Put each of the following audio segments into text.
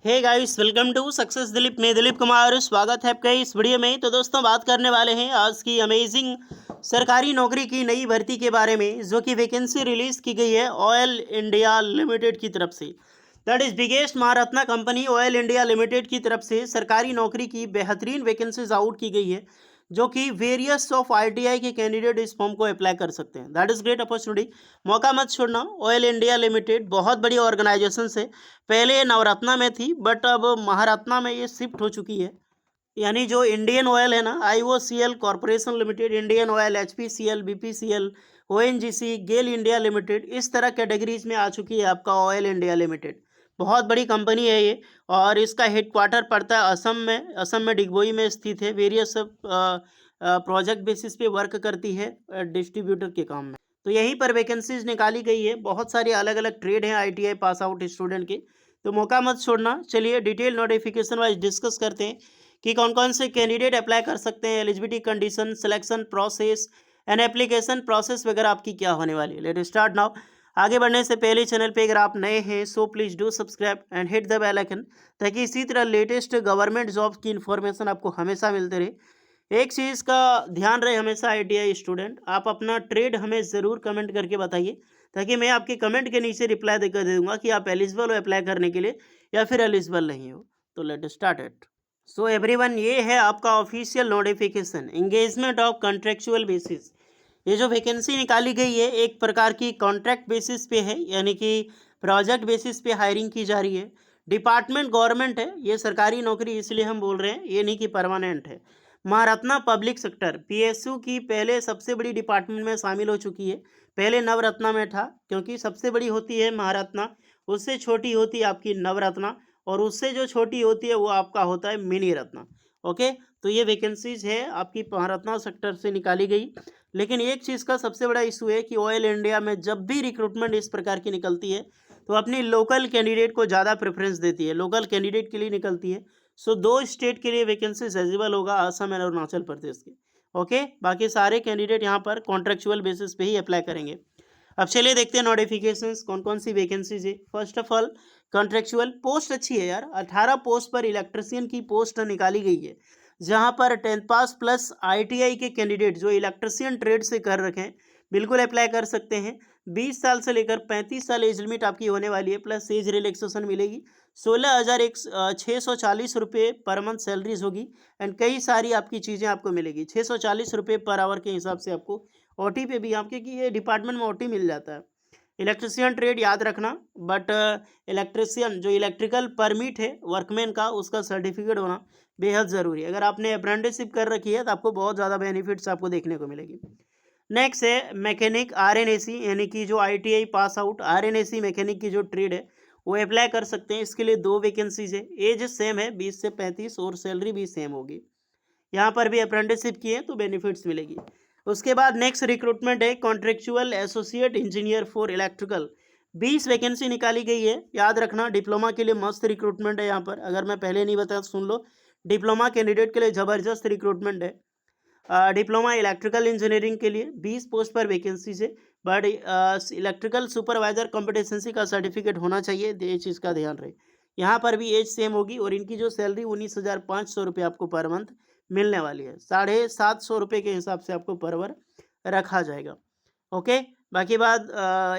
Hey guys, welcome to success Dilip. मैं दिलीप कुमार, स्वागत है आपका इस वीडियो में। तो दोस्तों, बात करने वाले हैं आज की अमेजिंग सरकारी नौकरी की नई भर्ती के बारे में, जो कि वैकेंसी रिलीज की गई है ऑयल इंडिया लिमिटेड की तरफ से। That is biggest Maharatna company oil India limited की तरफ से सरकारी नौकरी की बेहतरीन वैकेंसीज आउट की गई है, जो कि वेरियस ऑफ आईटीआई के कैंडिडेट इस फॉर्म को अप्लाई कर सकते हैं। दैट इज ग्रेट अपॉर्चुनिटी, मौका मत छोड़ना। ऑयल इंडिया लिमिटेड बहुत बड़ी ऑर्गेनाइजेशन है। पहले ये नवरत्ना में थी, बट अब महारत्ना में ये शिफ्ट हो चुकी है। यानी जो इंडियन ऑयल है ना, IOCL corporation limited, Indian oil, HPCL, BPCL, ONGC, GAIL India limited, इस तरह कैटेगरीज में आ चुकी है आपका ऑयल इंडिया लिमिटेड। बहुत बड़ी कंपनी है ये, और इसका हेडक्वार्टर पड़ता है असम में। असम में डिगबोई में स्थित है। वेरियस प्रोजेक्ट बेसिस पे वर्क करती है डिस्ट्रीब्यूटर के काम में। तो यहीं पर वैकेंसीज निकाली गई है। बहुत सारी अलग अलग ट्रेड हैं आईटीआई पास आउट स्टूडेंट के, तो मौका मत छोड़ना। चलिए डिटेल नोटिफिकेशन वाइज डिस्कस करते हैं कि कौन कौन से कैंडिडेट अप्लाई कर सकते हैं, eligibility condition, selection process and application process वगैरह आपकी क्या होने वाली है। Let start now. आगे बढ़ने से पहले चैनल पे अगर आप नए हैं so please do subscribe and hit the bell icon, ताकि इसी तरह लेटेस्ट गवर्नमेंट जॉब की इन्फॉर्मेशन आपको हमेशा मिलते रहे। एक चीज़ का ध्यान रहे हमेशा आईटीआई स्टूडेंट, आप अपना ट्रेड हमें ज़रूर कमेंट करके बताइए, ताकि मैं आपके कमेंट के नीचे रिप्लाई देकर दे दूंगा कि आप एलिजिबल हो अप्लाई करने के लिए या फिर एलिजिबल नहीं हो। तो let start it. So everyone, ये है आपका official notification, engagement of contractual basis. ये जो वैकेंसी निकाली गई है एक प्रकार की कॉन्ट्रैक्ट बेसिस पे है, यानी कि प्रोजेक्ट बेसिस पे हायरिंग की जा रही है। डिपार्टमेंट गवर्नमेंट है, ये सरकारी नौकरी इसलिए हम बोल रहे हैं, ये नहीं कि परमानेंट है। महारत्ना पब्लिक सेक्टर पीएसयू की पहले सबसे बड़ी डिपार्टमेंट में शामिल हो चुकी है। पहले नवरत्ना में था, क्योंकि सबसे बड़ी होती है महारत्ना, उससे छोटी होती है आपकी नवरत्ना, और उससे जो छोटी होती है वो आपका होता है मिनी रत्ना। ओके, तो ये वैकेंसीज है आपकी महारत्ना सेक्टर से निकाली गई। लेकिन एक चीज़ का सबसे बड़ा इशू है कि ऑयल इंडिया में जब भी रिक्रूटमेंट इस प्रकार की निकलती है, तो अपनी लोकल कैंडिडेट को ज़्यादा प्रेफरेंस देती है, लोकल कैंडिडेट के लिए निकलती है। सो दो स्टेट के लिए वैकेंसी एलिजिबल होगा, असम और अरुणाचल प्रदेश के। ओके, बाकी सारे कैंडिडेट यहाँ पर कॉन्ट्रेक्चुअल बेसिस पे ही अप्लाई करेंगे। अब चलिए देखते हैं नोटिफिकेशंस कौन कौन सी वैकेंसीज है। First of all, contractual post अच्छी है यार। 18 पोस्ट पर इलेक्ट्रिशियन की पोस्ट निकाली गई है, जहां पर 10th पास प्लस आईटीआई के कैंडिडेट जो इलेक्ट्रिशियन ट्रेड से कर रखे हैं बिल्कुल अप्लाई कर सकते हैं। 20 साल से लेकर 35 साल एज लिमिट आपकी होने वाली है, प्लस एज रिलैक्सेशन मिलेगी। 16,640 रुपये पर मंथ सैलरीज होगी, एंड कई सारी आपकी चीज़ें आपको मिलेगी। 640 रुपये पर आवर के हिसाब से आपको ओटी पे भी आप, क्योंकि ये डिपार्टमेंट में ओटी मिल जाता है। इलेक्ट्रिशियन ट्रेड याद रखना, बट इलेक्ट्रिशियन जो इलेक्ट्रिकल परमिट है वर्कमैन का, उसका सर्टिफिकेट होना बेहद ज़रूरी है। अगर आपने अप्रेंटिसशिप कर रखी है तो आपको बहुत ज़्यादा बेनिफिट्स आपको देखने को मिलेगी। नेक्स्ट है मैकेनिक आरएनएसी, यानी कि जो ITI pass out RNAC mechanic की जो ट्रेड है वो अप्लाई कर सकते हैं। इसके लिए दो वैकेंसीज है, एज सेम है 20 से 35, और सैलरी भी सेम होगी। यहाँ पर भी अप्रेंटिसशिप किए तो बेनिफिट्स मिलेगी। उसके बाद नेक्स्ट रिक्रूटमेंट है contractual associate engineer for electrical. 20 vacancy निकाली गई है, याद रखना। डिप्लोमा के लिए मस्त रिक्रूटमेंट है यहाँ पर, अगर मैं पहले नहीं बताया सुन लो। डिप्लोमा कैंडिडेट के लिए ज़बरदस्त रिक्रूटमेंट है। डिप्लोमा इलेक्ट्रिकल इंजीनियरिंग के लिए 20 पोस्ट पर वैकेंसी है, बट इलेक्ट्रिकल सुपरवाइजर कॉम्पिटेंसी का सर्टिफिकेट होना चाहिए, ये चीज़ का ध्यान रहे। यहाँ पर भी एज सेम होगी, और इनकी जो सैलरी 19,500 रुपये आपको पर मंथ मिलने वाली है। 750 रुपये के हिसाब से आपको पर आवर रखा जाएगा। ओके, बाकी बात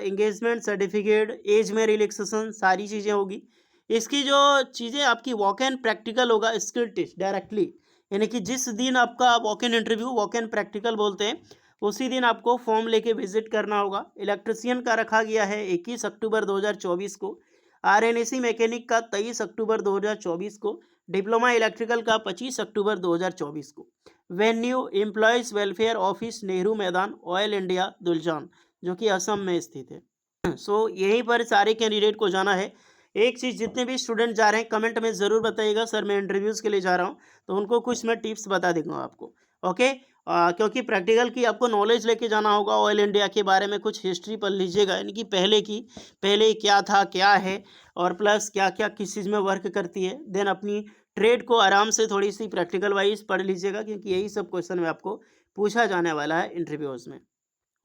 एंगेजमेंट सर्टिफिकेट, एज में रिलैक्सेशन, सारी चीज़ें होगी। इसकी जो चीज़ें आपकी वॉक एंड प्रैक्टिकल होगा, स्किल टेस्ट डायरेक्टली, यानी कि जिस दिन आपका walk in interview, walk in practical बोलते हैं, उसी दिन आपको फॉर्म लेके विजिट करना होगा। इलेक्ट्रिशियन का रखा गया है 21 अक्टूबर 2024 को, आरएनएसी मैकेनिक का 23 अक्टूबर 2024 को, डिप्लोमा इलेक्ट्रिकल का 25 अक्टूबर 2024 को। Venue employees welfare office, Nehru मैदान, ऑयल इंडिया, दुलजान, जो कि असम में स्थित है। सो यहीं पर सारे कैंडिडेट को जाना है। एक चीज़, जितने भी स्टूडेंट जा रहे हैं कमेंट में ज़रूर बताइएगा सर मैं इंटरव्यूज़ के लिए जा रहा हूँ, तो उनको कुछ मैं टिप्स बता दूंगा आपको। ओके, क्योंकि प्रैक्टिकल की आपको नॉलेज लेके जाना होगा। ऑयल इंडिया के बारे में कुछ हिस्ट्री पढ़ लीजिएगा, यानी कि पहले क्या था क्या है, और प्लस क्या क्या किस चीज़ में वर्क करती है। देन अपनी ट्रेड को आराम से थोड़ी सी प्रैक्टिकल वाइज पढ़ लीजिएगा, क्योंकि यही सब क्वेश्चन में आपको पूछा जाने वाला है इंटरव्यूज़ में।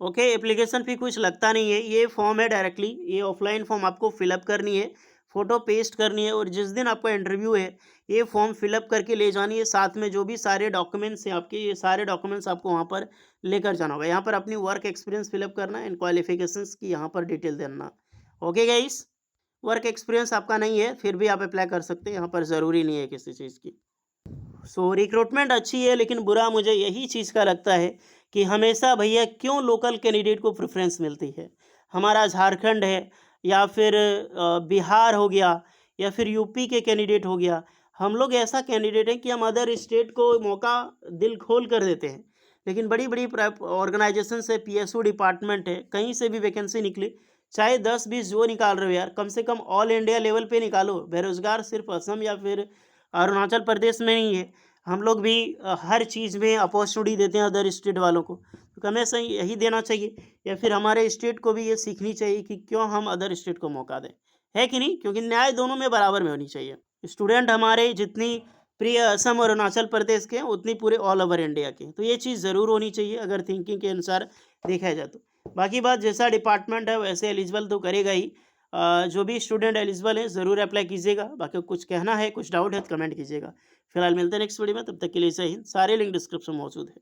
ओके, एप्लीकेशन फी कुछ लगता नहीं है, ये फॉर्म है डायरेक्टली, ये ऑफलाइन फॉर्म आपको फिलअप करनी है। फ़ोटो पेस्ट करनी है और जिस दिन आपका इंटरव्यू है ये फॉर्म फिलअप करके ले जानी है। साथ में जो भी सारे डॉक्यूमेंट्स हैं आपके, ये सारे डॉक्यूमेंट्स आपको वहाँ पर लेकर जाना होगा। यहाँ पर अपनी वर्क एक्सपीरियंस फिलअप करना है एंड क्वालिफिकेशंस की यहाँ पर डिटेल देना। ओके गाइस, वर्क एक्सपीरियंस आपका नहीं है फिर भी आप अप्लाई कर सकते हैं, यहाँ पर ज़रूरी नहीं है किसी चीज़ की। सो रिक्रूटमेंट अच्छी है, लेकिन बुरा मुझे यही चीज़ का लगता है कि हमेशा भैया क्यों लोकल कैंडिडेट को प्रेफरेंस मिलती है। हमारा झारखंड है या फिर बिहार हो गया या फिर यूपी के कैंडिडेट हो गया, हम लोग ऐसा कैंडिडेट हैं कि हम अदर स्टेट को मौका दिल खोल कर देते हैं। लेकिन बड़ी बड़ी ऑर्गेनाइजेशन से, पीएसयू डिपार्टमेंट है, कहीं से भी वैकेंसी निकली, चाहे 10-20 जो निकाल रहे हो यार, कम से कम ऑल इंडिया लेवल पे निकालो। बेरोजगार सिर्फ असम या फिर अरुणाचल प्रदेश में नहीं है। हम लोग भी हर चीज़ में अपॉर्चुनिटी देते हैं अदर स्टेट वालों को, तो हमें सही यही देना चाहिए या फिर हमारे स्टेट को भी ये सीखनी चाहिए कि क्यों हम अदर स्टेट को मौका दें, है कि नहीं? क्योंकि न्याय दोनों में बराबर में होनी चाहिए। स्टूडेंट हमारे जितनी प्रिय असम और अरुणाचल प्रदेश के हैं उतनी पूरे ऑल ओवर इंडिया के हैं। तो ये चीज़ ज़रूर होनी चाहिए अगर थिंकिंग के अनुसार देखा जाए तो। बाकी बात जैसा डिपार्टमेंट है वैसे एलिजिबल तो करेगा ही। जो भी स्टूडेंट एलिजिबल है ज़रूर अप्लाई कीजिएगा। बाकी कुछ कहना है, कुछ डाउट है तो कमेंट कीजिएगा। फिलहाल मिलते हैं नेक्स्ट वीडियो में, तब तक के लिए जय हिंद। सारे लिंक डिस्क्रिप्शन में मौजूद है।